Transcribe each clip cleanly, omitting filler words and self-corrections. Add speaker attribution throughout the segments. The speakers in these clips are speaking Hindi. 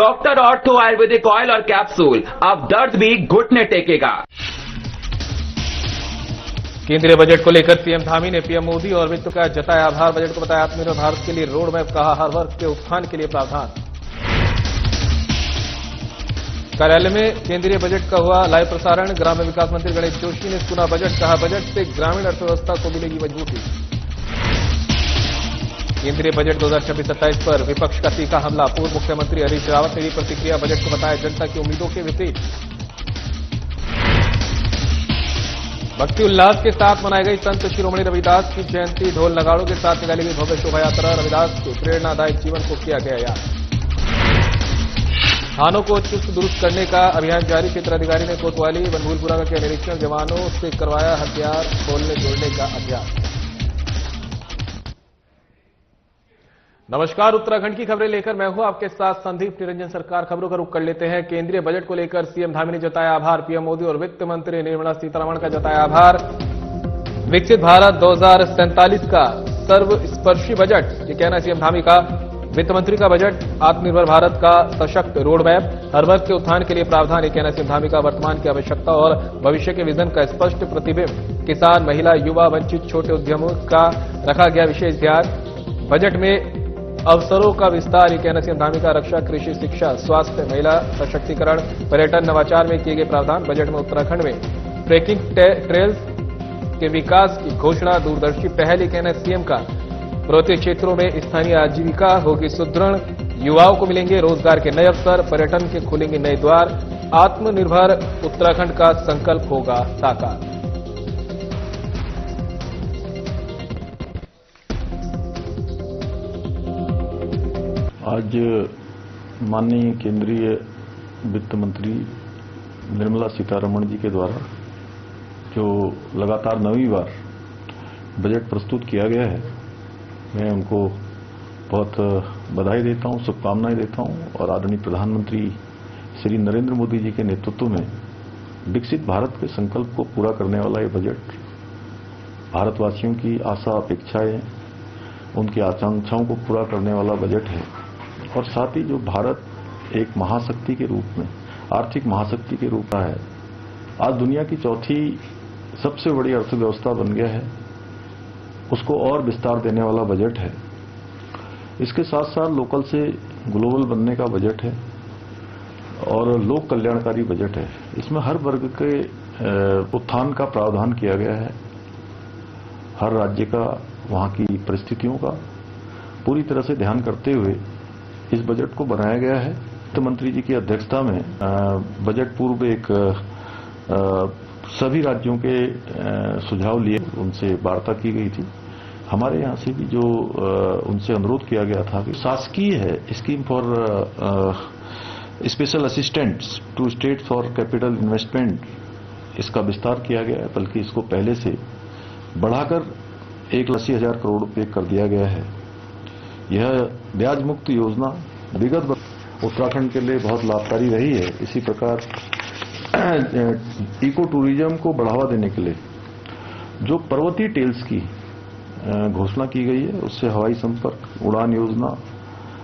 Speaker 1: डॉक्टर ऑर्थो आयुर्वेदिक ऑयल और कैप्सूल, अब दर्द भी घुटने टेकेगा।
Speaker 2: केंद्रीय बजट को लेकर सीएम धामी ने पीएम मोदी और वित्त का जताया आभार। बजट को बताया आत्मनिर्भर भारत के लिए रोड मैप, कहा हर वर्ग के उत्थान के लिए प्रावधान। कार्यालय में केंद्रीय बजट का हुआ लाइव प्रसारण। ग्राम्य विकास मंत्री गणेश जोशी ने सुना बजट, कहा बजट से ग्रामीण अर्थव्यवस्था को मिलेगी मजबूती। केंद्रीय बजट 2026-27 पर विपक्ष का तीखा हमला। पूर्व मुख्यमंत्री हरीश रावत ने दी प्रतिक्रिया। बजट को बताया जनता की उम्मीदों के विपरीत। भक्ति उल्लास के साथ मनाई गई संत शिरोमणि रविदास की जयंती। ढोल नगाड़ों के साथ निकाली गई भव्य शोभा यात्रा। रविदास के प्रेरणादायक जीवन को किया गया याद। थानों को चुस्त दुरुस्त करने का अभियान जारी। क्षेत्राधिकारी ने कोतवाली बनभूलपुरा का किया निरीक्षण। जवानों से करवाया हथियार खोलने जोड़ने का अभ्यास। नमस्कार, उत्तराखंड की खबरें लेकर मैं हूं आपके साथ संदीप निरंजन। सरकार खबरों का रुख कर लेते हैं। केंद्रीय बजट को लेकर सीएम धामी ने जताया आभार। पीएम मोदी और वित्त मंत्री निर्मला सीतारमण का जताया आभार। विकसित भारत 2047 का सर्वस्पर्शी बजट, ये कहना सीएम धामी का। वित्त मंत्री का बजट आत्मनिर्भर भारत का सशक्त रोड मैप, हर वर्ग के उत्थान के लिए प्रावधान, ये कहना सीएम धामी का। वर्तमान की आवश्यकता और भविष्य के विजन का स्पष्ट प्रतिबिंब। किसान, महिला, युवा, वंचित, छोटे उद्यमों का रखा गया विशेष ध्यान। बजट में अवसरों का विस्तार, ये कहना सीएम धामी का। रक्षा, कृषि, शिक्षा, स्वास्थ्य, महिला सशक्तिकरण, पर्यटन, नवाचार में किए गए प्रावधान। बजट में उत्तराखंड में ट्रेकिंग ट्रेल्स के विकास की घोषणा। दूरदर्शी पहल, ये कहना सीएम का। पर्वतीय क्षेत्रों में स्थानीय आजीविका होगी सुदृढ़। युवाओं को मिलेंगे रोजगार के नए अवसर। पर्यटन के खुलेंगे नए द्वार। आत्मनिर्भर उत्तराखंड का संकल्प होगा साकार।
Speaker 3: आज माननीय केंद्रीय वित्त मंत्री निर्मला सीतारमण जी के द्वारा जो लगातार 9वीं बार बजट प्रस्तुत किया गया है, मैं उनको बहुत बधाई देता हूं, शुभकामनाएं देता हूं। और आदरणीय प्रधानमंत्री श्री नरेंद्र मोदी जी के नेतृत्व में विकसित भारत के संकल्प को पूरा करने वाला ये बजट भारतवासियों की आशा अपेक्षाएं, उनकी आकांक्षाओं को पूरा करने वाला बजट है। और साथ ही जो भारत एक महाशक्ति के रूप में, आर्थिक महाशक्ति के रूप में है, आज दुनिया की चौथी सबसे बड़ी अर्थव्यवस्था बन गया है, उसको और विस्तार देने वाला बजट है। इसके साथ साथ लोकल से ग्लोबल बनने का बजट है और लोक कल्याणकारी बजट है। इसमें हर वर्ग के उत्थान का प्रावधान किया गया है। हर राज्य का, वहां की परिस्थितियों का पूरी तरह से ध्यान करते हुए इस बजट को बनाया गया है। वित्त मंत्री जी की अध्यक्षता में बजट पूर्व एक सभी राज्यों के सुझाव लिए उनसे वार्ता की गई थी। हमारे यहाँ से भी जो उनसे अनुरोध किया गया था कि शासकीय है scheme for special assistance to state for capital investment, इसका विस्तार किया गया है, बल्कि इसको पहले से बढ़ाकर 1,80,000 करोड़ रुपये कर दिया गया है। यह ब्याज मुक्त योजना विगत उत्तराखंड के लिए बहुत लाभकारी रही है। इसी प्रकार इको टूरिज्म को बढ़ावा देने के लिए जो पर्वतीय टेल्स की घोषणा की गई है, उससे हवाई संपर्क, उड़ान योजना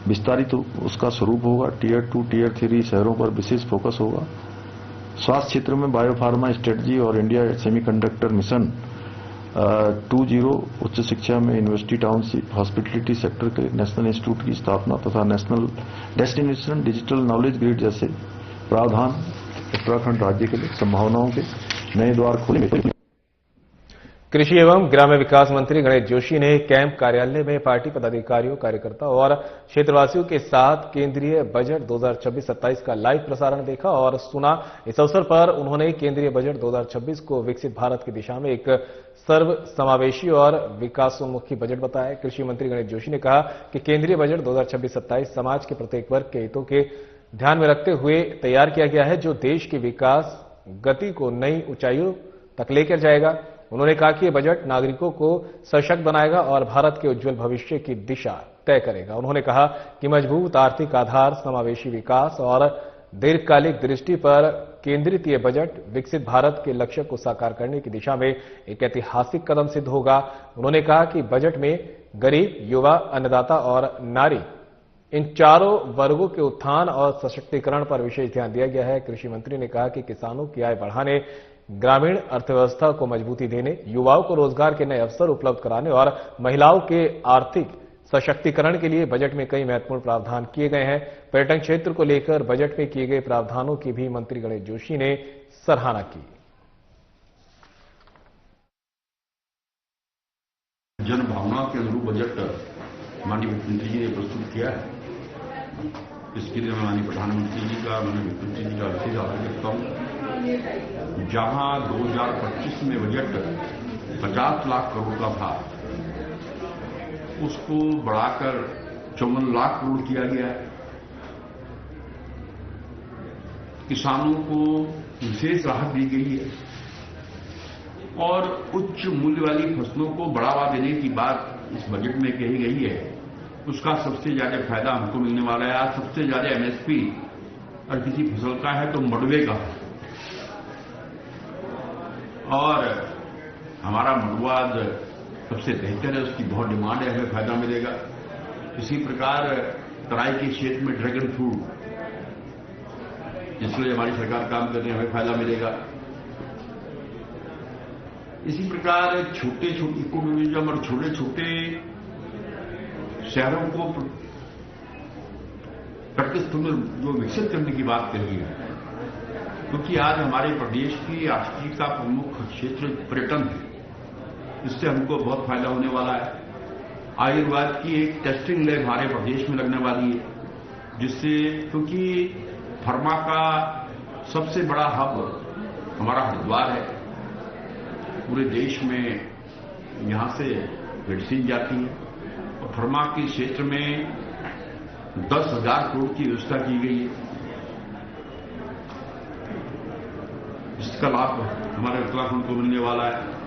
Speaker 3: विस्तारित उसका स्वरूप होगा। टियर 2, टियर 3 शहरों पर विशेष फोकस होगा। स्वास्थ्य क्षेत्र में बायोफार्मा स्ट्रेटजी और इंडिया सेमीकंडक्टर मिशन 2.0, उच्च शिक्षा में यूनिवर्सिटी टाउनशिप, हॉस्पिटलिटी सेक्टर के नेशनल इंस्टीट्यूट की स्थापना तथा national destination digital knowledge grid जैसे प्रावधान उत्तराखंड राज्य के लिए संभावनाओं के नए द्वार खोलेंगे।
Speaker 2: कृषि एवं ग्राम्य विकास मंत्री गणेश जोशी ने कैंप कार्यालय में पार्टी पदाधिकारियों, कार्यकर्ताओं और क्षेत्रवासियों के साथ केंद्रीय बजट 2026-27 का लाइव प्रसारण देखा और सुना। इस अवसर पर उन्होंने केंद्रीय बजट 2026 को विकसित भारत की दिशा में एक सर्व समावेशी और विकासोन्मुखी बजट बताया। कृषि मंत्री गणेश जोशी ने कहा कि केंद्रीय बजट 2026-27 समाज के प्रत्येक वर्ग के हितों के ध्यान में रखते हुए तैयार किया गया है, जो देश की विकास गति को नई ऊंचाइयों तक लेकर जाएगा। उन्होंने कहा कि यह बजट नागरिकों को सशक्त बनाएगा और भारत के उज्जवल भविष्य की दिशा तय करेगा। उन्होंने कहा कि मजबूत आर्थिक आधार, समावेशी विकास और दीर्घकालिक दृष्टि पर केंद्रित ये बजट विकसित भारत के लक्ष्य को साकार करने की दिशा में एक ऐतिहासिक कदम सिद्ध होगा। उन्होंने कहा कि बजट में गरीब, युवा, अन्नदाता और नारी इन चारों वर्गों के उत्थान और सशक्तिकरण पर विशेष ध्यान दिया गया है। कृषि मंत्री ने कहा कि किसानों की आय बढ़ाने, ग्रामीण अर्थव्यवस्था को मजबूती देने, युवाओं को रोजगार के नए अवसर उपलब्ध कराने और महिलाओं के आर्थिक सशक्तिकरण के लिए बजट में कई महत्वपूर्ण प्रावधान किए गए हैं। पर्यटन क्षेत्र को लेकर बजट में किए गए प्रावधानों की भी मंत्री गणेश जोशी ने सराहना की।
Speaker 4: जन भावना के अनुरूप बजट माननीय मुख्यमंत्री जी ने प्रस्तुत किया है। इसके लिए मैं माननीय प्रधानमंत्री जी का, माननीय मुख्यमंत्री जी का विशेष आभार व्यक्त हूं। जहां 2025 में बजट 50 लाख करोड़ का था, उसको बढ़ाकर 54 लाख करोड़ किया गया है। किसानों को विशेष राहत दी गई है और उच्च मूल्य वाली फसलों को बढ़ावा देने की बात इस बजट में कही गई है। उसका सबसे ज्यादा फायदा हमको मिलने वाला है। आज सबसे ज्यादा एमएसपी और किसी फसल का है तो मडवे का है, और हमारा मडुआ सबसे बेहतर है, उसकी बहुत डिमांड है, हमें फायदा मिलेगा। इसी प्रकार तराई के क्षेत्र में ड्रैगन फ्रूट, जिसके लिए हमारी सरकार काम कर रही है, हमें फायदा मिलेगा। इसी प्रकार छोटे छोटे इको टूरिज्म और छोटे छोटे शहरों को प्रतिष्ठित जो विकसित करने की बात कही है, क्योंकि आज हमारे प्रदेश की आर्थिकी का प्रमुख क्षेत्र पर्यटन है। इससे हमको बहुत फायदा होने वाला है। आयुर्वेद की एक टेस्टिंग लैब हमारे प्रदेश में लगने वाली है, जिससे, क्योंकि फर्मा का सबसे बड़ा हब हमारा हरिद्वार है। पूरे देश में यहां से मेडिसिन जाती है और फर्मा के क्षेत्र में 10,000 करोड़ की व्यवस्था की गई है। इसका लाभ हमारे उत्तराखंड को मिलने वाला है।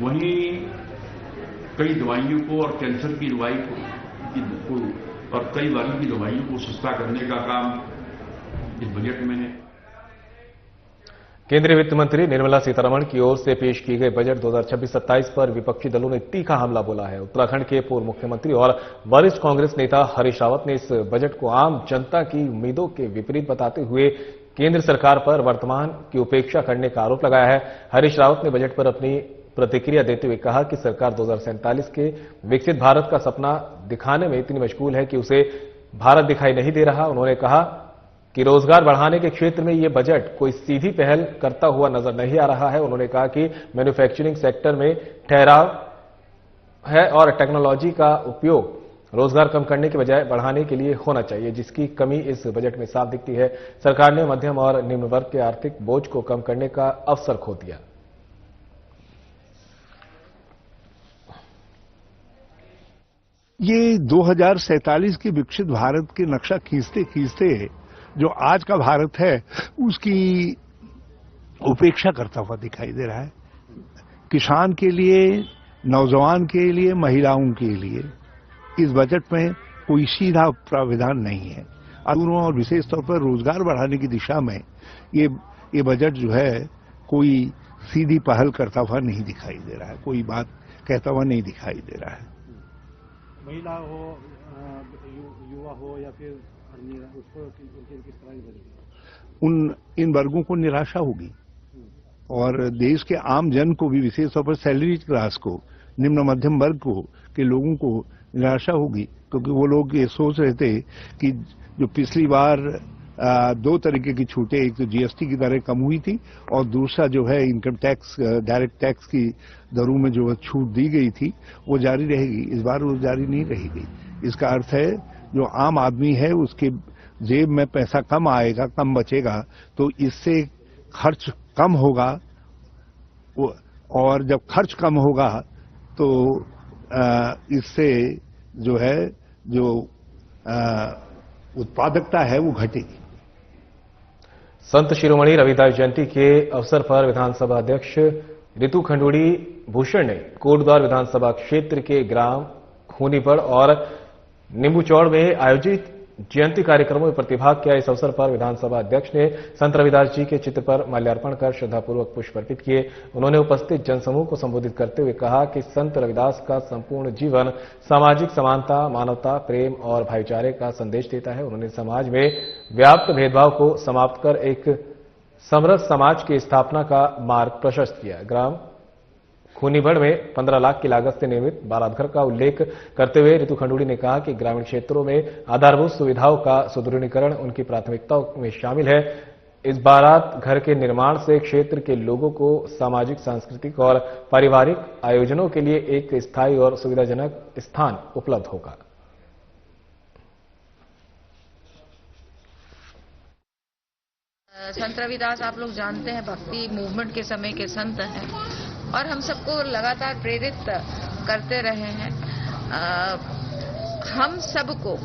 Speaker 4: वहीं कई दवाइयों को और कैंसर की दवाई को और कई बीमारियों की दवाइयों को सस्ता करने का काम इस बजट में है।
Speaker 2: केंद्रीय वित्त मंत्री निर्मला सीतारमण की ओर से पेश की गई बजट 2026-27 पर विपक्षी दलों ने तीखा हमला बोला है। उत्तराखंड के पूर्व मुख्यमंत्री और वरिष्ठ कांग्रेस नेता हरीश रावत ने इस बजट को आम जनता की उम्मीदों के विपरीत बताते हुए केंद्र सरकार पर वर्तमान की उपेक्षा करने का आरोप लगाया है। हरीश रावत ने बजट पर अपनी प्रतिक्रिया देते हुए कहा कि सरकार 2047 के विकसित भारत का सपना दिखाने में इतनी मशगूल है कि उसे भारत दिखाई नहीं दे रहा। उन्होंने कहा कि रोजगार बढ़ाने के क्षेत्र में ये बजट कोई सीधी पहल करता हुआ नजर नहीं आ रहा है। उन्होंने कहा कि मैन्युफैक्चरिंग सेक्टर में ठहराव है और टेक्नोलॉजी का उपयोग रोजगार कम करने के बजाय बढ़ाने के लिए होना चाहिए, जिसकी कमी इस बजट में साफ दिखती है। सरकार ने मध्यम और निम्न वर्ग के आर्थिक बोझ को कम करने का अवसर खो दिया।
Speaker 5: ये 2047 के विकसित भारत के नक्शा खींचते खींचते जो आज का भारत है उसकी उपेक्षा करता हुआ दिखाई दे रहा है। किसान के लिए, नौजवान के लिए, महिलाओं के लिए इस बजट में कोई सीधा प्रावधान नहीं है। और विशेष तौर पर रोजगार बढ़ाने की दिशा में ये बजट जो है कोई सीधी पहल करता हुआ नहीं दिखाई दे रहा है, कोई बात कहता हुआ नहीं दिखाई दे रहा है।
Speaker 6: महिला हो, युवा हो या फिर उसको किस तरह की बजट?
Speaker 5: इन वर्गों को निराशा होगी और देश के आम जन को भी, विशेष तौर पर सैलरी क्लास को, निम्न मध्यम वर्ग को के लोगों को निराशा होगी, क्योंकि वो लोग ये सोच रहे थे कि जो पिछली बार दो तरीके की छूटें, एक तो जीएसटी की दरें कम हुई थी और दूसरा जो है इनकम टैक्स, डायरेक्ट टैक्स की दरों में जो छूट दी गई थी वो जारी रहेगी। इस बार वो जारी नहीं रहेगी। इसका अर्थ है जो आम आदमी है उसके जेब में पैसा कम आएगा, कम बचेगा, तो इससे खर्च कम होगा और जब खर्च कम होगा तो इससे जो है जो उत्पादकता है वो घटेगी।
Speaker 2: संत शिरोमणि रविदास जयंती के अवसर पर विधानसभा अध्यक्ष रितु खंडूड़ी भूषण ने कोटद्वार विधानसभा क्षेत्र के ग्राम खूनीपड़ और नींबूचौड़ में आयोजित जयंती कार्यक्रमों में प्रतिभाग किया। इस अवसर पर विधानसभा अध्यक्ष ने संत रविदास जी के चित्र पर माल्यार्पण कर श्रद्धापूर्वक पुष्प अर्पित किए। उन्होंने उपस्थित जनसमूह को संबोधित करते हुए कहा कि संत रविदास का संपूर्ण जीवन सामाजिक समानता, मानवता, प्रेम और भाईचारे का संदेश देता है। उन्होंने समाज में व्याप्त भेदभाव को समाप्त कर एक समरस समाज की स्थापना का मार्ग प्रशस्त किया। ग्राम खूनीबढ़ में 15 लाख की लागत से निर्मित बारात घर का उल्लेख करते हुए ऋतु खंडूड़ी ने कहा कि ग्रामीण क्षेत्रों में आधारभूत सुविधाओं का सुदृढ़ीकरण उनकी प्राथमिकताओं में शामिल है। इस बारात घर के निर्माण से क्षेत्र के लोगों को सामाजिक, सांस्कृतिक और पारिवारिक आयोजनों के लिए एक स्थायी और सुविधाजनक स्थान उपलब्ध होगा।
Speaker 7: संत रविदास आप लोग जानते हैं भक्ति मूवमेंट के समय के संत हैं और हम सबको लगातार प्रेरित करते रहे हैं। हम सबको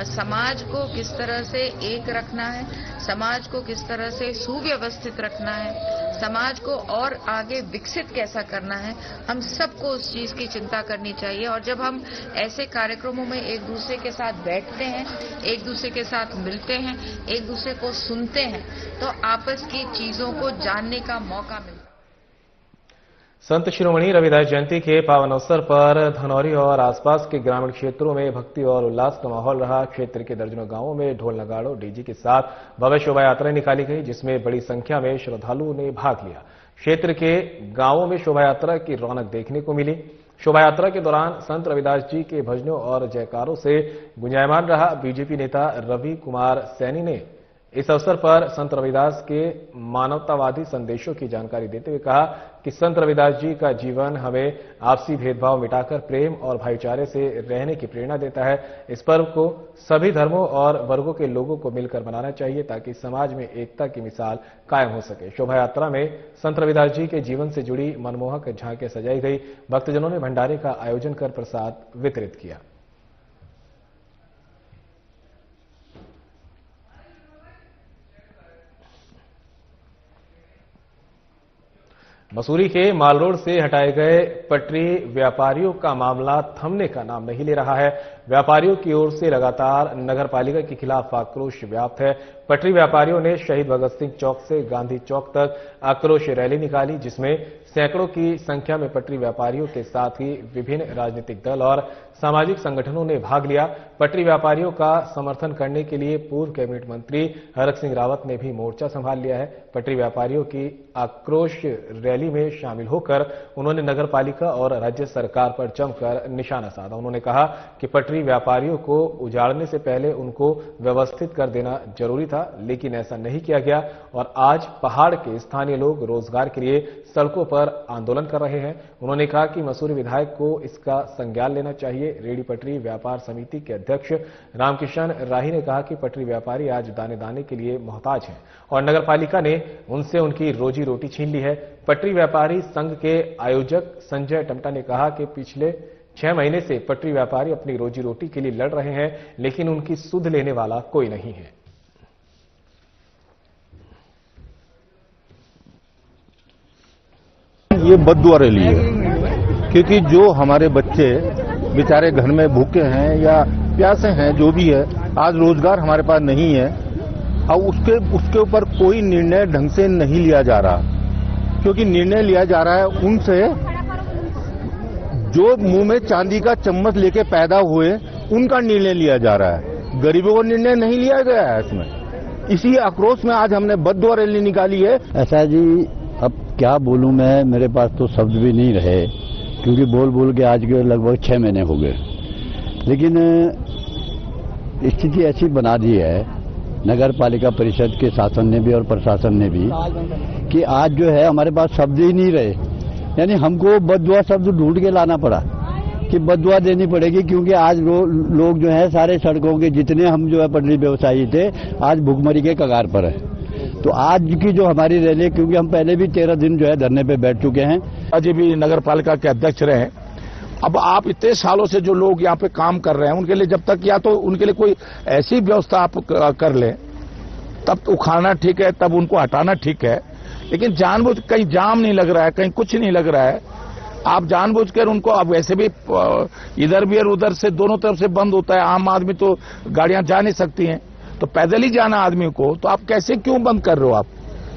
Speaker 7: समाज को किस तरह से एक रखना है, समाज को किस तरह से सुव्यवस्थित रखना है, समाज को और आगे विकसित कैसा करना है, हम सबको उस चीज की चिंता करनी चाहिए। और जब हम ऐसे कार्यक्रमों में एक दूसरे के साथ बैठते हैं, एक दूसरे के साथ मिलते हैं, एक दूसरे को सुनते हैं, तो आपस की चीजों को जानने का मौका मिलता है।
Speaker 2: संत शिरोमणि रविदास जयंती के पावन अवसर पर धनौरी और आसपास के ग्रामीण क्षेत्रों में भक्ति और उल्लास का माहौल रहा। क्षेत्र के दर्जनों गांवों में ढोल नगाड़ों, डीजे के साथ भव्य शोभा यात्रा निकाली गई, जिसमें बड़ी संख्या में श्रद्धालुओं ने भाग लिया। क्षेत्र के गांवों में शोभा यात्रा की रौनक देखने को मिली। शोभा यात्रा के दौरान संत रविदास जी के भजनों और जयकारों से गुंजायमान रहा। बीजेपी नेता रवि कुमार सैनी ने इस अवसर पर संत रविदास के मानवतावादी संदेशों की जानकारी देते हुए कहा कि संत रविदास जी का जीवन हमें आपसी भेदभाव मिटाकर प्रेम और भाईचारे से रहने की प्रेरणा देता है। इस पर्व को सभी धर्मों और वर्गों के लोगों को मिलकर मनाना चाहिए ताकि समाज में एकता की मिसाल कायम हो सके। शोभा यात्रा में संत रविदास जी के जीवन से जुड़ी मनमोहक झांकियां सजाई गई। भक्तजनों ने भंडारे का आयोजन कर प्रसाद वितरित किया। मसूरी के माल रोड से हटाए गए पटरी व्यापारियों का मामला थमने का नाम नहीं ले रहा है। व्यापारियों की ओर से लगातार नगरपालिका के खिलाफ आक्रोश व्याप्त है। पटरी व्यापारियों ने शहीद भगत सिंह चौक से गांधी चौक तक आक्रोश रैली निकाली, जिसमें सैकड़ों की संख्या में पटरी व्यापारियों के साथ ही विभिन्न राजनीतिक दल और सामाजिक संगठनों ने भाग लिया। पटरी व्यापारियों का समर्थन करने के लिए पूर्व कैबिनेट मंत्री हरक सिंह रावत ने भी मोर्चा संभाल लिया है। पटरी व्यापारियों की आक्रोश रैली में शामिल होकर उन्होंने नगरपालिका और राज्य सरकार पर जमकर निशाना साधा। उन्होंने कहा कि पटरी व्यापारियों को उजाड़ने से पहले उनको व्यवस्थित कर देना जरूरी था, लेकिन ऐसा नहीं किया गया और आज पहाड़ के स्थानीय लोग रोजगार के लिए सड़कों पर आंदोलन कर रहे हैं। उन्होंने कहा कि मसूरी विधायक को इसका संज्ञान लेना चाहिए। रेडी पटरी व्यापार समिति के अध्यक्ष रामकिशन राही ने कहा कि पटरी व्यापारी आज दाने दाने के लिए मोहताज हैं और नगरपालिका ने उनसे उनकी रोजी रोटी छीन ली है। पटरी व्यापारी संघ के आयोजक संजय टमटा ने कहा कि पिछले 6 महीने से पटरी व्यापारी अपनी रोजी रोटी के लिए लड़ रहे हैं, लेकिन उनकी सुध लेने वाला कोई नहीं है।
Speaker 8: ये बद्दुआ रैली है, क्योंकि जो हमारे बच्चे बेचारे घर में भूखे हैं या प्यासे हैं, जो भी है, आज रोजगार हमारे पास नहीं है और उसके ऊपर कोई निर्णय ढंग से नहीं लिया जा रहा, क्योंकि निर्णय लिया जा रहा है उनसे जो मुंह में चांदी का चम्मच लेके पैदा हुए, उनका निर्णय लिया जा रहा है। गरीबों का निर्णय नहीं लिया गया है इसमें। इसी आक्रोश में आज हमने बद्दुआ रैली निकाली है।
Speaker 9: ऐसा जी, अब क्या बोलूं मैं, मेरे पास तो शब्द भी नहीं रहे, क्योंकि बोल बोल के आज के लगभग 6 महीने हो गए। लेकिन स्थिति ऐसी बना दी है नगर पालिका परिषद के शासन ने भी और प्रशासन ने भी कि आज जो है हमारे पास शब्द ही नहीं रहे, यानी हमको बद्दुआ शब्द ढूंढ के लाना पड़ा कि बद्दुआ देनी पड़ेगी, क्योंकि आज लोग जो है सारे सड़कों के जितने हम जो है पटरी व्यवसायी थे, आज भुखमरी के कगार पर है। तो आज की जो हमारी रैली, क्योंकि हम पहले भी 13 दिन जो है धरने पे बैठ चुके हैं,
Speaker 10: अजय भी नगर पालिका के अध्यक्ष रहे। अब आप इतने सालों से जो लोग यहाँ पे काम कर रहे हैं, उनके लिए जब तक या तो उनके लिए कोई ऐसी व्यवस्था आप कर लें, तब तो उखाड़ना ठीक है, तब उनको हटाना ठीक है, लेकिन जानबूझ कहीं जाम नहीं लग रहा है, कहीं कुछ नहीं लग रहा है, आप जानबूझकर उनको, अब वैसे भी इधर भी और उधर से दोनों तरफ से बंद होता है, आम आदमी तो गाड़ियां जा नहीं सकती हैं, तो पैदल ही जाना आदमी को, तो आप कैसे क्यों बंद कर रहे हो आप?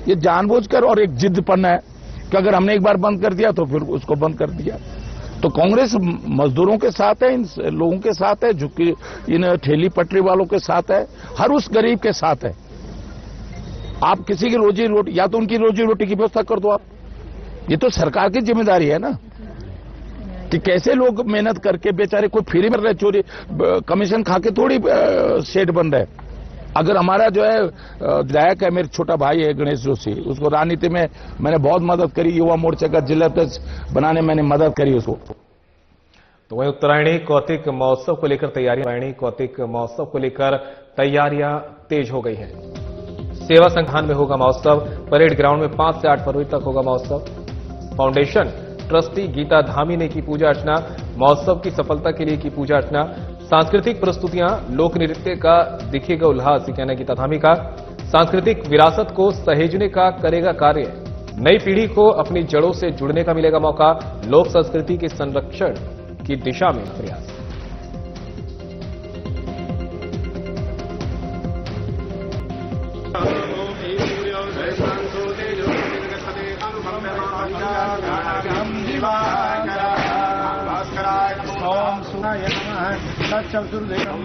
Speaker 10: ये जानबूझकर और एक जिद्दपन है कि अगर हमने एक बार बंद कर दिया तो फिर उसको बंद कर दिया। तो कांग्रेस मजदूरों के साथ है, इन लोगों के साथ है, झुग्गी इन ठेली पटरी वालों के साथ है, हर उस गरीब के साथ है। आप किसी की रोजी रोटी, या तो उनकी रोजी रोटी की व्यवस्था कर दो आप। ये तो सरकार की जिम्मेदारी है ना कि कैसे लोग मेहनत करके बेचारे कोई फ्री में रहे, चोरी कमीशन खा के थोड़ी शेड बन रहे। अगर हमारा जो है विधायक है, मेरे छोटा भाई है गणेश जोशी, उसको राजनीति में मैंने बहुत मदद करी, युवा मोर्चा का जिला अध्यक्ष बनाने मैंने मदद करी उसको।
Speaker 2: तो वहीं उत्तरायणी कौतिक महोत्सव को लेकर तैयारियां तेज हो गई हैं। सेवा संस्थान में होगा महोत्सव, परेड ग्राउंड में 5 से 8 फरवरी तक होगा महोत्सव। फाउंडेशन ट्रस्टी गीता धामी ने की पूजा अर्चना, महोत्सव की सफलता के लिए की पूजा अर्चना। सांस्कृतिक प्रस्तुतियां, लोक नृत्य का दिखेगा उल्लास, कहना है गीता धामी का। सांस्कृतिक विरासत को सहेजने का करेगा कार्य, नई पीढ़ी को अपनी जड़ों से जुड़ने का मिलेगा मौका, लोक संस्कृति के संरक्षण की दिशा में प्रयास।
Speaker 6: ओम सुनाय नमः तत्चतुर्देवं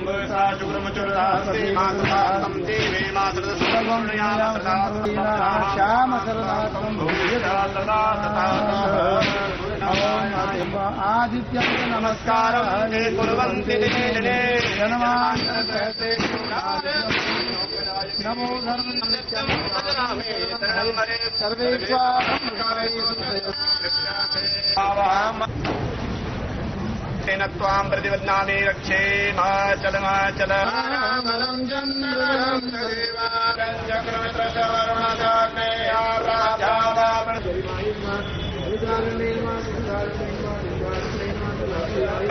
Speaker 6: श्याम सरदातम आदित्य नमस्कार नमो तेन त्वां प्रतिबध्नामि रक्षे माचल माचल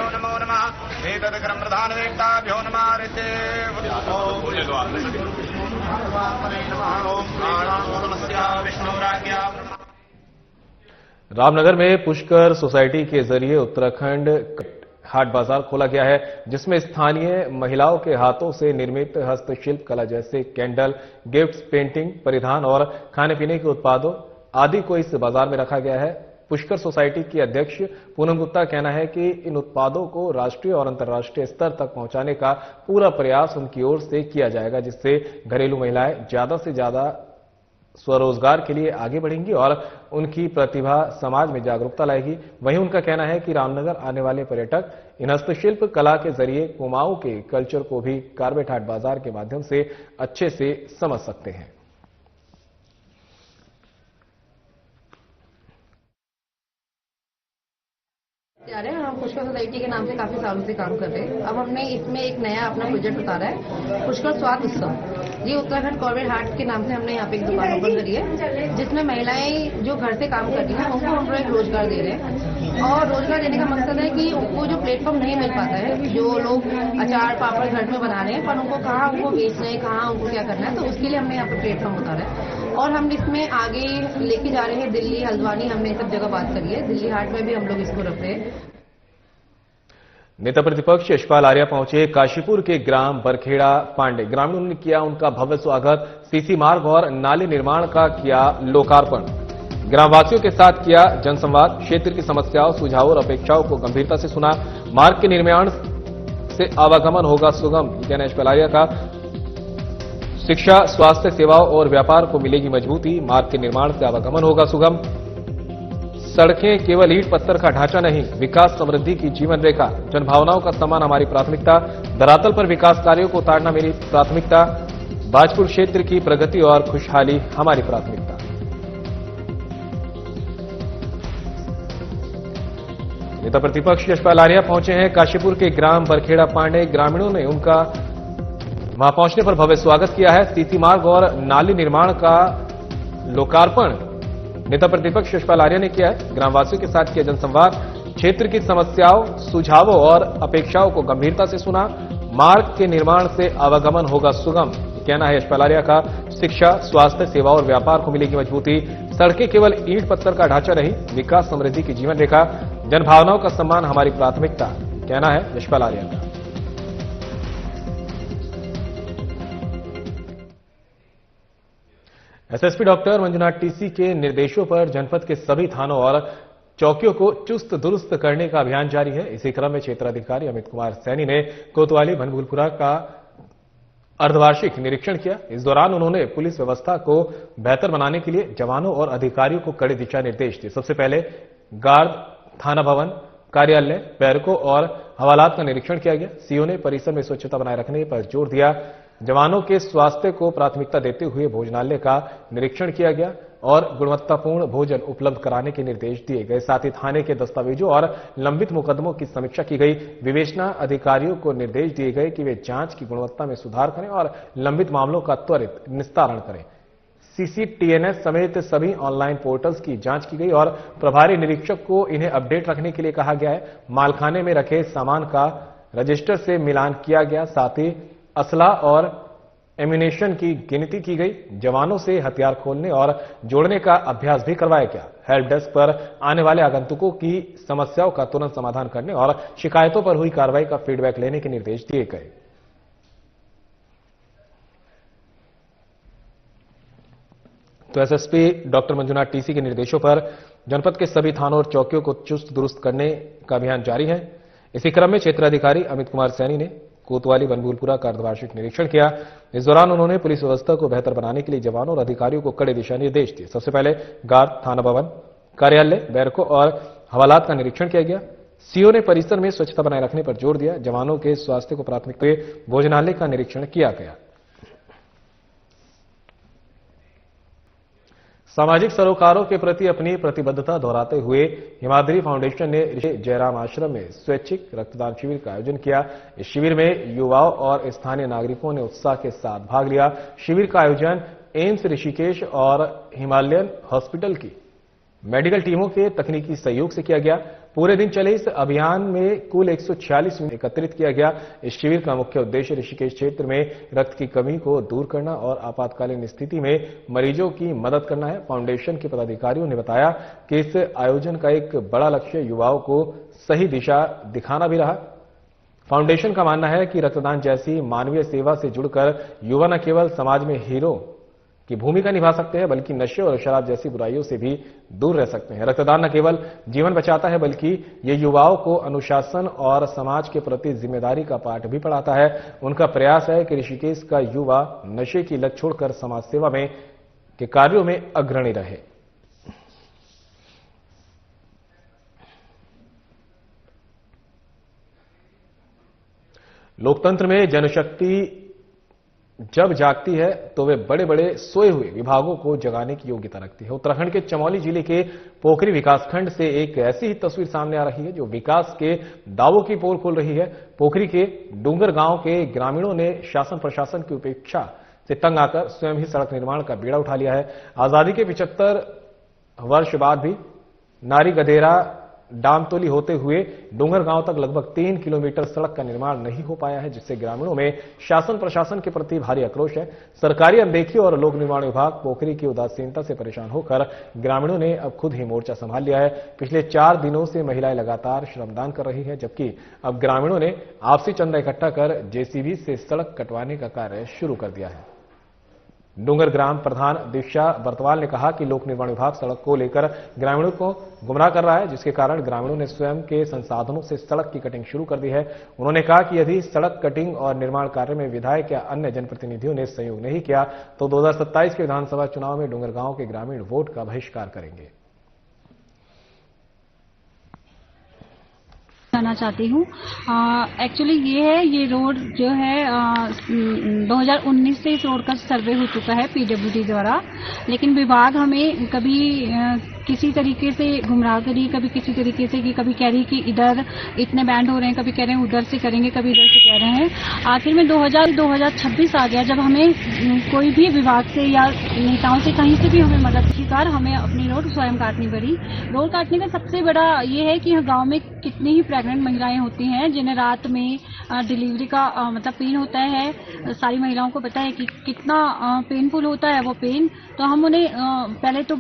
Speaker 6: नमो नमः एतद् प्रधान देवताभ्यो नमः ऋते विष्णुराज्ञा।
Speaker 2: रामनगर में पुष्कर सोसाइटी के जरिए उत्तराखंड हाट बाजार खोला गया है, जिसमें स्थानीय महिलाओं के हाथों से निर्मित हस्तशिल्प कला जैसे कैंडल, गिफ्ट्स, पेंटिंग, परिधान और खाने पीने के उत्पादों आदि को इस बाजार में रखा गया है। पुष्कर सोसाइटी की अध्यक्ष पूनम गुप्ता का कहना है कि इन उत्पादों को राष्ट्रीय और अंतर्राष्ट्रीय स्तर तक पहुंचाने का पूरा प्रयास उनकी ओर से किया जाएगा, जिससे घरेलू महिलाएं ज्यादा से ज्यादा स्वरोजगार के लिए आगे बढ़ेंगी और उनकी प्रतिभा समाज में जागरूकता लाएगी। वहीं उनका कहना है कि रामनगर आने वाले पर्यटक इन हस्तशिल्प कला के जरिए कुमाऊं के कल्चर को भी कारबेट हाट बाजार के माध्यम से अच्छे से समझ सकते हैं।
Speaker 11: हम पुष्कर सोसाइटी के नाम से काफी सालों से काम कर रहे हैं। अब हमने इसमें एक नया अपना प्रोजेक्ट उतारा है, पुष्कर स्वाद उत्सव। ये उत्तराखंड कॉर्बेट हाट के नाम से हमने यहाँ पे एक दुकान ओपन करी है, जिसमें महिलाएं जो घर से काम करती हैं उनको हम लोग एक रोजगार दे रहे हैं। और रोजगार देने का मकसद है कि उनको जो प्लेटफॉर्म नहीं मिल पाता है, जो लोग अचार पापड़ घर में बना रहे हैं पर उनको कहाँ उनको बेचना है, कहाँ उनको क्या करना है, तो उसके लिए हमने यहाँ पे प्लेटफॉर्म उतारा है। और हम इसमें आगे लेके जा रहे हैं, दिल्ली, हल्द्वानी, हमने सब जगह बात करी है। दिल्ली हाट में भी हम लोग इसको रख रहे हैं।
Speaker 2: नेता प्रतिपक्ष यशपाल आर्या पहुंचे काशीपुर के ग्राम बरखेड़ा पांडे। ग्रामीणों ने किया उनका भव्य स्वागत, सीसी मार्ग और नाले निर्माण का किया लोकार्पण। ग्रामवासियों के साथ किया जनसंवाद, क्षेत्र की समस्याओं, सुझावों और अपेक्षाओं को गंभीरता से सुना। मार्ग के निर्माण से आवागमन होगा सुगम, कहना यशपाल आर्या का। शिक्षा, स्वास्थ्य सेवाओं और व्यापार को मिलेगी मजबूती, मार्ग के निर्माण से आवागमन होगा सुगम। सड़कें केवल ईंट पत्थर का ढांचा नहीं, विकास समृद्धि की जीवन रेखा, जनभावनाओं का सम्मान हमारी प्राथमिकता, धरातल पर विकास कार्यों को उतारना मेरी प्राथमिकता, बाजपुर क्षेत्र की प्रगति और खुशहाली हमारी प्राथमिकता। नेता प्रतिपक्ष यशपाल आर्या पहुंचे हैं काशीपुर के ग्राम बरखेड़ा पांडे। ग्रामीणों ने उनका वहां पहुंचने पर भव्य स्वागत किया है। सीसी मार्ग और नाली निर्माण का लोकार्पण नेता प्रतिपक्ष यशपाल आर्या ने किया है। ग्रामवासियों के साथ किया जनसंवाद, क्षेत्र की समस्याओं, सुझावों और अपेक्षाओं को गंभीरता से सुना। मार्ग के निर्माण से आवागमन होगा सुगम, कहना है यशपाल आर्या का। शिक्षा, स्वास्थ्य सेवा और व्यापार को मिलेगी मजबूती, सड़कें केवल ईंट पत्थर का ढांचा नहीं, विकास समृद्धि की जीवन रेखा, जनभावनाओं का सम्मान हमारी प्राथमिकता, कहना है यशपाल आर्या का। एसएसपी डॉक्टर मंजुनाथ टीसी के निर्देशों पर जनपद के सभी थानों और चौकियों को चुस्त दुरुस्त करने का अभियान जारी है। इसी क्रम में क्षेत्राधिकारी अमित कुमार सैनी ने कोतवाली बनभूलपुरा का अर्धवार्षिक निरीक्षण किया। इस दौरान उन्होंने पुलिस व्यवस्था को बेहतर बनाने के लिए जवानों और अधिकारियों को कड़े दिशा निर्देश दिए। सबसे पहले गार्ड, थाना भवन, कार्यालय, बैरकों और हवालात का निरीक्षण किया गया। सीओ ने परिसर में स्वच्छता बनाए रखने पर जोर दिया। जवानों के स्वास्थ्य को प्राथमिकता देते हुए भोजनालय का निरीक्षण किया गया और गुणवत्तापूर्ण भोजन उपलब्ध कराने के निर्देश दिए गए। साथ ही थाने के दस्तावेजों और लंबित मुकदमों की समीक्षा की गई। विवेचना अधिकारियों को निर्देश दिए गए कि वे जांच की गुणवत्ता में सुधार करें और लंबित मामलों का त्वरित निस्तारण करें। सीसीटीएनएस समेत सभी ऑनलाइन पोर्टल्स की जांच की गई और प्रभारी निरीक्षक को इन्हें अपडेट रखने के लिए कहा गया है। मालखाने में रखे सामान का रजिस्टर से मिलान किया गया। साथ ही असला और एम्यूनेशन की गिनती की गई। जवानों से हथियार खोलने और जोड़ने का अभ्यास भी करवाया गया। हेल्प डेस्क पर आने वाले आगंतुकों की समस्याओं का तुरंत समाधान करने और शिकायतों पर हुई कार्रवाई का फीडबैक लेने के निर्देश दिए गए। तो एसएसपी डॉक्टर मंजुनाथ टीसी के निर्देशों पर जनपद के सभी थानों और चौकियों को चुस्त दुरुस्त करने का अभियान जारी है। इसी क्रम में क्षेत्राधिकारी अमित कुमार सैनी ने कोतवाली बनभूलपुरा का अर्धवार्षिक निरीक्षण किया। इस दौरान उन्होंने पुलिस व्यवस्था को बेहतर बनाने के लिए जवानों और अधिकारियों को कड़े दिशा निर्देश दिए। सबसे पहले गार्ड, थाना भवन, कार्यालय, बैरकों और हवालात का निरीक्षण किया गया। सीओ ने परिसर में स्वच्छता बनाए रखने पर जोर दिया। जवानों के स्वास्थ्य को प्राथमिकता देते भोजनालय का निरीक्षण किया गया। सामाजिक सरोकारों के प्रति अपनी प्रतिबद्धता दोहराते हुए हिमाद्री फाउंडेशन ने ऋषि जयराम आश्रम में स्वैच्छिक रक्तदान शिविर का आयोजन किया। इस शिविर में युवाओं और स्थानीय नागरिकों ने उत्साह के साथ भाग लिया। शिविर का आयोजन एम्स ऋषिकेश और हिमालयन हॉस्पिटल की मेडिकल टीमों के तकनीकी सहयोग से किया गया। पूरे दिन चले इस अभियान में कुल 146 यूनिट एकत्रित किया गया। इस शिविर का मुख्य उद्देश्य ऋषिकेश क्षेत्र में रक्त की कमी को दूर करना और आपातकालीन स्थिति में मरीजों की मदद करना है। फाउंडेशन के पदाधिकारियों ने बताया कि इस आयोजन का एक बड़ा लक्ष्य युवाओं को सही दिशा दिखाना भी रहा। फाउंडेशन का मानना है कि रक्तदान जैसी मानवीय सेवा से जुड़कर युवा न केवल समाज में हीरो की भूमिका निभा सकते हैं बल्कि नशे और शराब जैसी बुराइयों से भी दूर रह सकते हैं। रक्तदान न केवल जीवन बचाता है बल्कि ये युवाओं को अनुशासन और समाज के प्रति जिम्मेदारी का पाठ भी पढ़ाता है। उनका प्रयास है कि ऋषिकेश का युवा नशे की लत छोड़कर समाज सेवा में के कार्यों में अग्रणी रहे। लोकतंत्र में जनशक्ति जब जागती है तो वे बड़े बड़े सोए हुए विभागों को जगाने की योग्यता रखती है। उत्तराखंड के चमोली जिले के पोखरी विकासखंड से एक ऐसी ही तस्वीर सामने आ रही है जो विकास के दावों की पोल खोल रही है। पोखरी के डूंगर गांव के ग्रामीणों ने शासन प्रशासन की उपेक्षा से तंग आकर स्वयं ही सड़क निर्माण का बीड़ा उठा लिया है। आजादी के 75 वर्ष बाद भी नारी गदेरा डामतोली होते हुए डूंगर गांव तक लगभग 3 किलोमीटर सड़क का निर्माण नहीं हो पाया है, जिससे ग्रामीणों में शासन प्रशासन के प्रति भारी आक्रोश है। सरकारी अनदेखी और लोक निर्माण विभाग पोखरी की उदासीनता से परेशान होकर ग्रामीणों ने अब खुद ही मोर्चा संभाल लिया है। पिछले 4 दिनों से महिलाएं लगातार श्रमदान कर रही है, जबकि अब ग्रामीणों ने आपसी चंदा इकट्ठा कर जेसीबी से सड़क कटवाने का कार्य शुरू कर दिया है। डूंगर ग्राम प्रधान दीक्षा बर्तवाल ने कहा कि लोक निर्माण विभाग सड़क को लेकर ग्रामीणों को गुमराह कर रहा है, जिसके कारण ग्रामीणों ने स्वयं के संसाधनों से सड़क की कटिंग शुरू कर दी है। उन्होंने कहा कि यदि सड़क कटिंग और निर्माण कार्य में विधायक या अन्य जनप्रतिनिधियों ने सहयोग नहीं किया तो 2027 के विधानसभा चुनाव में डूंगर गांव के ग्रामीण वोट का बहिष्कार करेंगे।
Speaker 12: कहना चाहती हूँ एक्चुअली ये रोड जो है 2019 से इस रोड का सर्वे हो चुका है पीडब्ल्यूडी द्वारा, लेकिन विभाग हमें कभी किसी तरीके से गुमराह करी, कभी किसी तरीके से कि कभी कह रही कि इधर इतने बैंड हो रहे हैं, कभी कह रहे हैं उधर से करेंगे, कभी इधर से कह रहे हैं। आखिर में 2026 आ गया जब हमें कोई भी विभाग से या नेताओं से कहीं से भी हमें मदद की कार हमें अपनी रोड स्वयं काटनी पड़ी। रोड काटने का सबसे बड़ा ये है कि गाँव में कितनी ही प्रेग्नेंट महिलाएं होती हैं जिन्हें रात में डिलीवरी का मतलब पेन होता है। सारी महिलाओं को पता है कि कितना पेनफुल होता है वो पेन। तो हम उन्हें पहले तो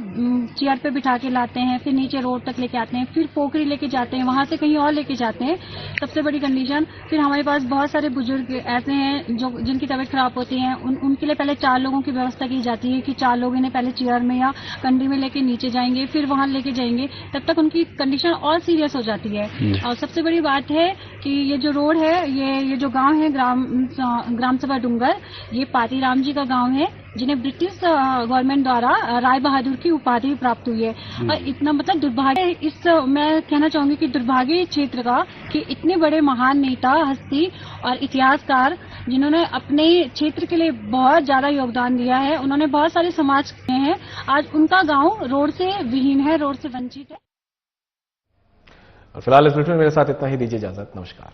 Speaker 12: चेयर पे बिठा के लाते हैं, फिर नीचे रोड तक लेके आते हैं, फिर पोखरी लेके जाते हैं, वहां से कहीं और लेके जाते हैं। सबसे बड़ी कंडीशन, फिर हमारे पास बहुत सारे बुजुर्ग ऐसे हैं जो जिनकी तबीयत खराब होती है, उनके लिए पहले 4 लोगों की व्यवस्था की जाती है कि 4 लोग इन्हें पहले चेयर में या कंडी में लेके नीचे जाएंगे, फिर वहां लेके जाएंगे, तब तक उनकी कंडीशन और सीरियस हो जाती है। और सबसे बड़ी बात है कि ये जो रोड है, ये जो गांव है ग्राम सभा डूंगर, ये पाती राम जी का गांव है, जिन्हें ब्रिटिश गवर्नमेंट द्वारा राय बहादुर की उपाधि प्राप्त हुई है। और इतना मतलब दुर्भाग्य, मैं कहना चाहूंगी कि दुर्भाग्य क्षेत्र का कि इतने बड़े महान नेता, हस्ती और इतिहासकार जिन्होंने अपने क्षेत्र के लिए बहुत ज्यादा योगदान दिया है, उन्होंने बहुत सारे समाज किए हैं, आज उनका गांव रोड से विहीन है, रोड से वंचित है।
Speaker 2: फिलहाल इस बुलेटिन में मेरे साथ इतना ही, दीजिए इजाजत, नमस्कार।